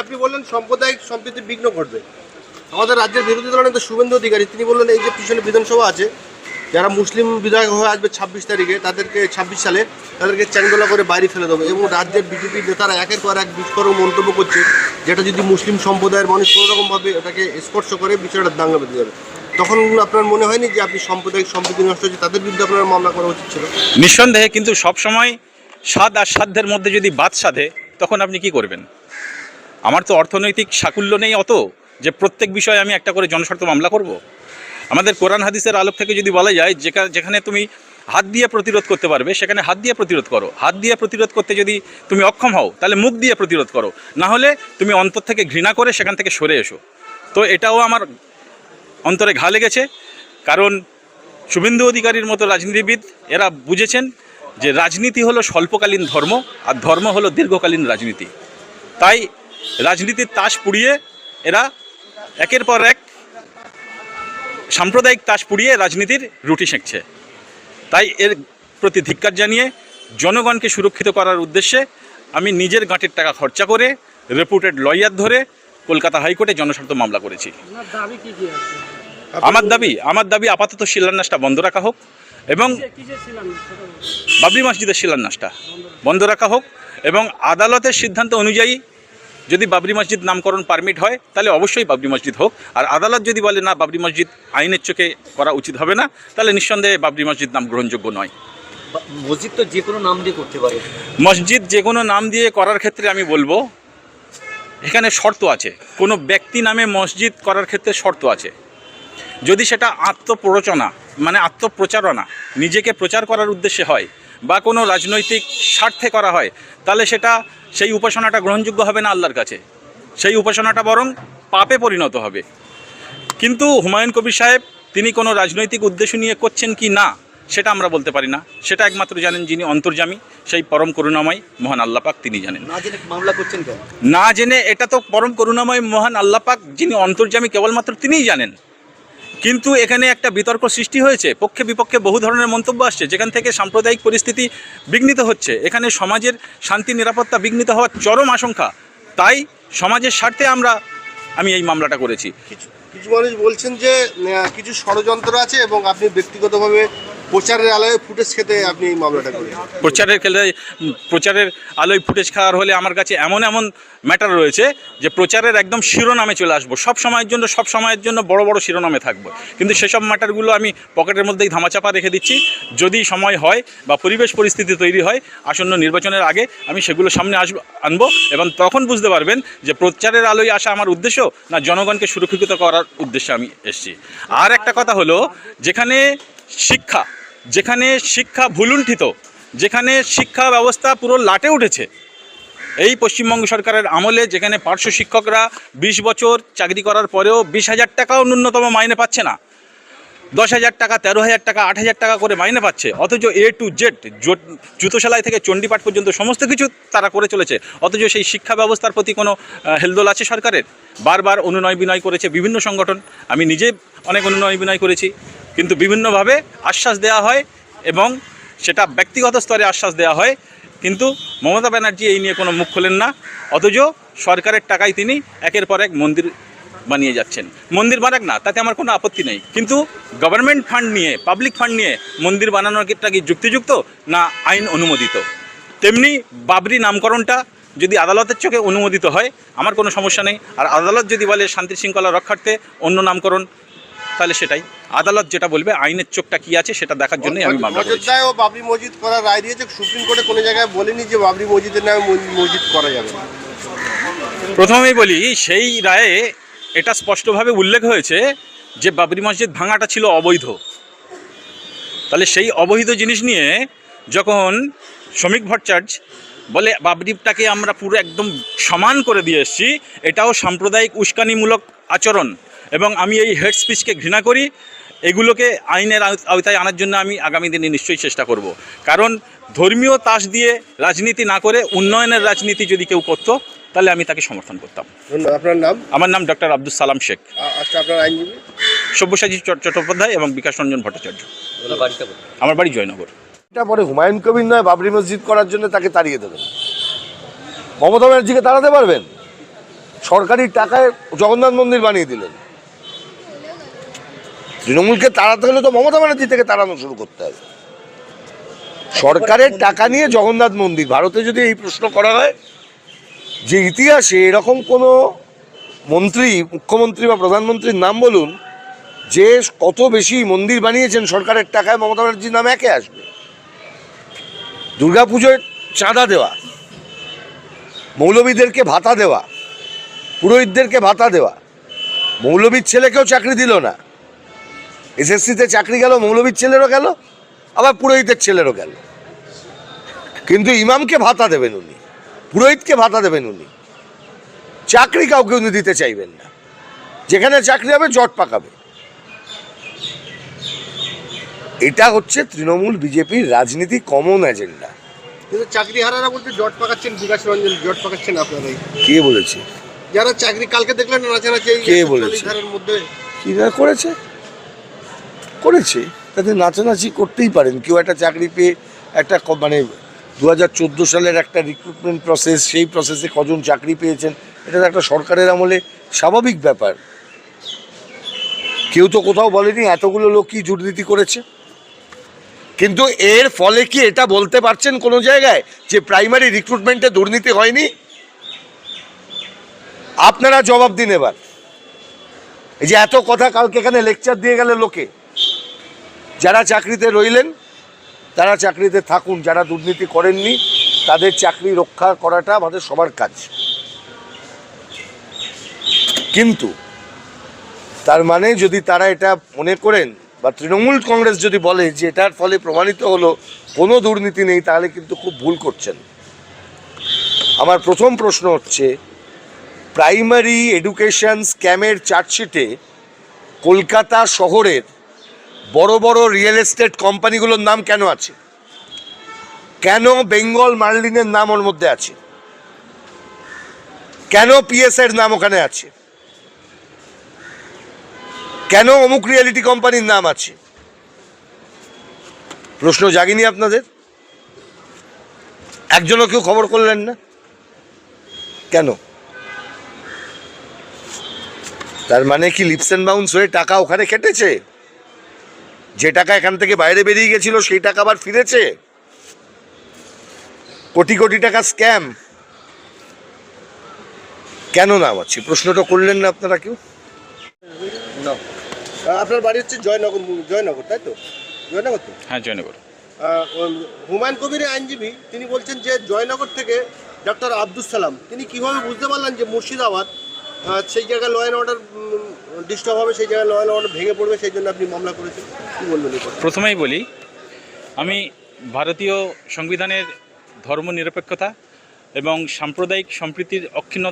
আপনি বললেন সাম্প্রদায়িক সম্প্রীতির বিঘ্ন ঘটবে। আমাদের রাজ্যের বিরোধী দলের নেতা শুভেন্দু অধিকারী তিনি বললেন এই যে পিছনে বিধানসভা আছে, যারা মুসলিম বিধায়ক হয়ে আসবে 26 তারিখে, তাদেরকে 26 সালে তাদেরকে চ্যাংদোলা করে বাইরে ফেলে দেবো। এবং রাজ্যের বিজেপির নেতারা একের পর এক বিস্ফোরক মন্তব্য করছে, যেটা যদি মুসলিম সম্প্রদায়ের মানুষ কোনোরকমভাবে এটাকে স্পর্শ করে বিষয়টা দাঙ্গা বেঁধে যাবে। তখন আপনার মনে হয়নি যে আপনি সাম্প্রদায়িক সম্প্রীতি নষ্ট হচ্ছে, তাদের বিরুদ্ধে আপনার মামলা করা উচিত ছিল? নিঃসন্দেহে, কিন্তু সবসময় সাদ আর সাধ্যের মধ্যে যদি বাদ সাধে তখন আপনি কি করবেন? আমার তো অর্থনৈতিক সাকুল্য নেই অত যে প্রত্যেক বিষয়ে আমি একটা করে জনস্বার্থ মামলা করব। আমাদের কোরআন হাদিসের আলোক থেকে যদি বলা যায় যেখানে তুমি হাত দিয়ে প্রতিরোধ করতে পারবে সেখানে হাত দিয়ে প্রতিরোধ করো। হাত দিয়ে প্রতিরোধ করতে যদি তুমি অক্ষম হও তাহলে মুখ দিয়ে প্রতিরোধ করো, না হলে তুমি অন্তর থেকে ঘৃণা করে সেখান থেকে সরে এসো। তো এটাও আমার অন্তরে ঘা লেগেছে, কারণ শুভেন্দু অধিকারীর মতো রাজনীতিবিদ এরা বুঝেছেন যে রাজনীতি হলো স্বল্পকালীন ধর্ম আর ধর্ম হলো দীর্ঘকালীন রাজনীতি। তাই রাজনীতির তাস পুড়িয়ে এরা একের পর এক সাম্প্রদায়িক তাস পুড়িয়ে রাজনীতির রুটি সেঁকছে। তাই এর প্রতি ধিক্কার জানিয়ে জনগণকে সুরক্ষিত করার উদ্দেশ্যে আমি নিজের গাঁটের টাকা খরচা করে রেপুটেড লয়ার ধরে কলকাতা হাইকোর্টে জনস্বার্থ মামলা করেছি। আমার দাবি আপাতত শিলান্যাসটা বন্ধ রাখা হোক এবং বাবরি মসজিদের শিলান্যাসটা বন্ধ রাখা হোক, এবং আদালতের সিদ্ধান্ত অনুযায়ী যদি বাবরি মসজিদ নামকরণ পারমিট হয় তাহলে অবশ্যই বাবরি মসজিদ হোক। আর আদালত যদি বলে না বাবরি মসজিদ আইনের চোখে করা উচিত হবে না, তাহলে নিঃসন্দেহে বাবরি মসজিদ নাম গ্রহণযোগ্য নয়। মসজিদ তো যে কোনো নাম দিয়ে করতে পারে। মসজিদ যে কোনো নাম দিয়ে করার ক্ষেত্রে আমি বলবো এখানে শর্ত আছে। কোনো ব্যক্তি নামে মসজিদ করার ক্ষেত্রে শর্ত আছে। যদি সেটা আত্মপ্রচারণা নিজেকে প্রচার করার উদ্দেশ্যে হয় বা কোনো রাজনৈতিক স্বার্থে করা হয়, তাহলে সেই উপাসনাটা গ্রহণযোগ্য হবে না আল্লাহর কাছে। সেই উপাসনাটা বরং পাপে পরিণত হবে। কিন্তু হুমায়ুন কবির সাহেব তিনি কোনো রাজনৈতিক উদ্দেশ্য নিয়ে করছেন কি না সেটা আমরা বলতে পারি না। সেটা একমাত্র জানেন যিনি অন্তর্যামী, সেই পরম করুণাময় মহান আল্লাহ পাক তিনি জানেন। না জেনে মামলা করছেন কেন? না জেনে, এটা তো পরম করুণাময় মহান আল্লাহ পাক যিনি অন্তর্যামী কেবলমাত্র তিনিই জানেন। কিন্তু এখানে একটা বিতর্ক সৃষ্টি হয়েছে, পক্ষে বিপক্ষে বহু ধরনের মন্তব্য আসছে, যেখান থেকে সাম্প্রদায়িক পরিস্থিতি বিঘ্নিত হচ্ছে। এখানে সমাজের শান্তি নিরাপত্তা বিঘ্নিত হওয়ার চরম আশঙ্কা। তাই সমাজের স্বার্থে আমি এই মামলাটা করেছি। কিছু মানুষ বলছেন যে কিছু ষড়যন্ত্র আছে এবং আপনি ব্যক্তিগতভাবে প্রচারের আলোয় ফুটেজ খেতে আপনি এই মামলাটা করেছেন। প্রচারের আলোয় ফুটেজ খাওয়ার হলে আমার কাছে এমন ম্যাটার রয়েছে যে প্রচারের একদম শিরোনামে চলে আসবো, সব সময়ের জন্য বড় বড় শিরোনামে থাকবো। কিন্তু সেসব ম্যাটারগুলো আমি পকেটের মধ্যেই ধামাচাপা রেখে দিচ্ছি। যদি সময় হয় বা পরিবেশ পরিস্থিতি তৈরি হয় আসন্ন নির্বাচনের আগে আমি সেগুলো সামনে আনবো, এবং তখন বুঝতে পারবেন যে প্রচারের আলোয় আসা আমার উদ্দেশ্য না জনগণকে সুরক্ষিত করার উদ্দেশ্যে আমি এসেছি। আর একটা কথা হলো, যেখানে শিক্ষা ভুলুণ্ঠিত, যেখানে শিক্ষা ব্যবস্থা পুরো লাটে উঠেছে এই পশ্চিমবঙ্গ সরকারের আমলে, যেখানে পার্শ্ব শিক্ষকরা 20 বছর চাকরি করার পরেও 20,000 টাকাও ন্যূনতম মাইনে পাচ্ছে না, 10,000 টাকা, 13,000 টাকা, 8,000 টাকা করে মাইনে পাচ্ছে, অথচ A to Z জুতো সেলাই থেকে চণ্ডীপাঠ পর্যন্ত সমস্ত কিছু তারা করে চলেছে। অথচ সেই শিক্ষা ব্যবস্থার প্রতি কোনো হেলদোল আছে সরকারের? বারবার অনুনয় বিনয় করেছে বিভিন্ন সংগঠন, আমি নিজে অনেক অনুনয় বিনয় করেছি, কিন্তু বিভিন্নভাবে আশ্বাস দেওয়া হয় এবং সেটা ব্যক্তিগত স্তরে আশ্বাস দেওয়া হয়, কিন্তু মমতা ব্যানার্জি এই নিয়ে কোনো মুখ খোলেন না। অথচ সরকারের টাকায় তিনি একের পর এক মন্দির বানিয়ে যাচ্ছেন। মন্দির বানাক না, তাতে আমার কোনো আপত্তি নেই, কিন্তু গভর্নমেন্ট ফান্ড নিয়ে, পাবলিক ফান্ড নিয়ে মন্দির বানানোটা কি যুক্তিযুক্ত না আইন অনুমোদিত? তেমনি বাবরি নামকরণটা যদি আদালতের চোখে অনুমোদিত হয় আমার কোনো সমস্যা নেই। আর আদালত যদি বলে শান্তি শৃঙ্খলা রক্ষার্থে অন্য নামকরণ, তাহলে সেটাই আদালত যেটা বলবে, আইনের চোখটা কি আছে সেটা দেখার জন্যই আমি মামলা করেছি। অযোধ্যায়ও বাবরি মসজিদ করার রায় দিয়েছে, সুপ্রিম কোর্টে কোনো জায়গায় বলেনি যে বাবরি মসজিদের নামে মসজিদ করা যাবে না। প্রথমেই বলি, সেই রায়ে এটা স্পষ্টভাবে উল্লেখ হয়েছে যে বাবরি মসজিদ ভাঙাটা ছিল অবৈধ। তাহলে সেই অবৈধ জিনিস নিয়ে যখন শ্রমিক ভট্টাচার্য বলে বাবরিটাকে আমরা পুরো একদম সমান করে দিয়ে এসেছি, এটাও সাম্প্রদায়িক উস্কানিমূলক আচরণ এবং আমি এই হেড স্পিচকে ঘৃণা করি। এগুলোকে আইনের আওতায় আনার জন্য আমি আগামী দিনে নিশ্চয়ই চেষ্টা করব। কারণ ধর্মীয় তাস দিয়ে রাজনীতি না করে উন্নয়নের রাজনীতি যদি কেউ করতো তাহলে আমি তাকে সমর্থন করতাম। আপনার নাম? আমার নাম ডক্টর আব্দুল সালাম শেখ। আচ্ছা, আপনার আইনজীবী? সব্যসাচী চট্টোপাধ্যায় এবং বিকাশ রঞ্জন ভট্টাচার্য। আমার বাড়ি জয়নগর। এটা পরে হুমায়ুন কবির নয় বাবরি মসজিদ করার জন্য তাকে তাড়িয়ে দেবেন? মমতা ব্যানার্জিকে তাড়াতে পারবেন? সরকারি টাকায় জগন্নাথ মন্দির বানিয়ে দিলেন। তৃণমূলকে তাড়াতে হলে তো মমতা ব্যানার্জি থেকে তাড়ানো শুরু করতে হবে। সরকারের টাকা নিয়ে জগন্নাথ মন্দির, ভারতে যদি এই প্রশ্ন করা হয় যে ইতিহাসে এরকম কোনো মন্ত্রী, মুখ্যমন্ত্রী বা প্রধানমন্ত্রীর নাম বলুন যে কত বেশি মন্দির বানিয়েছেন সরকারের টাকায়, মমতা ব্যানার্জির নাম একে আসবে। দুর্গাপুজোয় চাঁদা দেওয়া, মৌলবীদেরকে ভাতা দেওয়া, পুরোহিতদেরকে ভাতা দেওয়া, মৌলবীর ছেলেকেও চাকরি দিল না। এসএসসিতে চাকরি গেল, মৌলবীর ছেলেরও গেল, আবার পুরোহিতের ছেলেরও গেল। কিন্তু ইমামকে ভাতা দেবেন উনি, পুরোহিতকে ভাতা দেবেন উনি, চাকরি কাউকে উনি দিতে চাইবেন না। যেখানে চাকরি হবে জট পাকাবে। এটা হচ্ছে তৃণমূল বিজেপির রাজনীতি কমন এজেন্ডা। কিন্তু চাকরি হারারা বলতে জট পাকাচ্ছেন বিকাশ রঞ্জন, জট পাকাচ্ছেন আপনারাই। কে বলেছে? যারা চাকরি কালকে দেখলেন নাচানাচি এই কে বলেছে? ধারার মধ্যে কি না করেছে? করেছে, তাদের নাচানাচি করতেই পারেন। কেউ একটা চাকরি পেয়ে একটা মানে 2014 সালের একটা রিক্রুটমেন্ট প্রসেস, সেই প্রসেসে কজন চাকরি পেয়েছেন, এটা তো একটা সরকারের আমলে স্বাভাবিক ব্যাপার। কেউ তো কোথাও বলেনি এতগুলো লোক কি দুর্নীতি করেছে। কিন্তু এর ফলে কি এটা বলতে পারছেন কোনো জায়গায় যে প্রাইমারি রিক্রুটমেন্টে দুর্নীতি হয়নি? আপনারা জবাব দিন এবার। এই যে এত কথা কালকে এখানে লেকচার দিয়ে গেলে লোকে, যারা চাকরিতে রইলেন তারা চাকরিতে থাকুন, যারা দুর্নীতি করেননি তাদের চাকরি রক্ষা করাটা আমাদের সবার কাজ। কিন্তু তার মানে যদি তারা এটা মনে করেন বা তৃণমূল কংগ্রেস যদি বলে যে এটার ফলে প্রমাণিত হলো কোনো দুর্নীতি নেই, তাহলে কিন্তু খুব ভুল করছেন। আমার প্রথম প্রশ্ন হচ্ছে, প্রাইমারি এডুকেশন স্ক্যামের চার্জশিটে কলকাতা শহরের বড় বড় রিয়েল এস্টেট কোম্পানিগুলোর নাম কেন আছে? কেন বেঙ্গল মার্লিনের নাম ওর মধ্যে আছে? কেন পিএস এর নাম ওখানে আছে? কেন অমুক রিয়েলিটি কোম্পানির নাম আছে? প্রশ্ন জাগিনি আপনাদের? একজনও কেউ খবর করলেন না কেন? তার মানে কি লিপস অ্যান্ড বাউন্স হয়ে টাকা ওখানে কেটেছে? যে টাকা এখান থেকে বাইরে বেরিয়ে গেছিল সেই টাকা আবার ফিরেছে? কোটি কোটি টাকা স্ক্যাম কেন নাম আছে? প্রশ্নটা করলেন না আপনারা কেউ? আপনার বাড়ি হচ্ছে জয়নগর, জয়নগর তাই তো? জয়নগর তো? হ্যাঁ, জয়নগর। হুমায়ুন কবিরের আইনজীবী তিনি বলছেন যে জয়নগর থেকে ডক্টর আব্দুল সালাম তিনি কিভাবে বুঝতে পারলেন যে মুর্শিদাবাদ সেই জায়গায় ল অ্যান্ড অর্ডার ডিস্টার্ব হবে, সেই জায়গায় ল অ্যান্ড অর্ডার ভেঙে পড়বে, সেই জন্য আপনি মামলা করেছেন? কী বলবেন? প্রথমেই বলি, আমি ভারতীয় সংবিধানের ধর্মনিরপেক্ষতা এবং সাম্প্রদায়িক সম্প্রীতির অক্ষুণ্ণ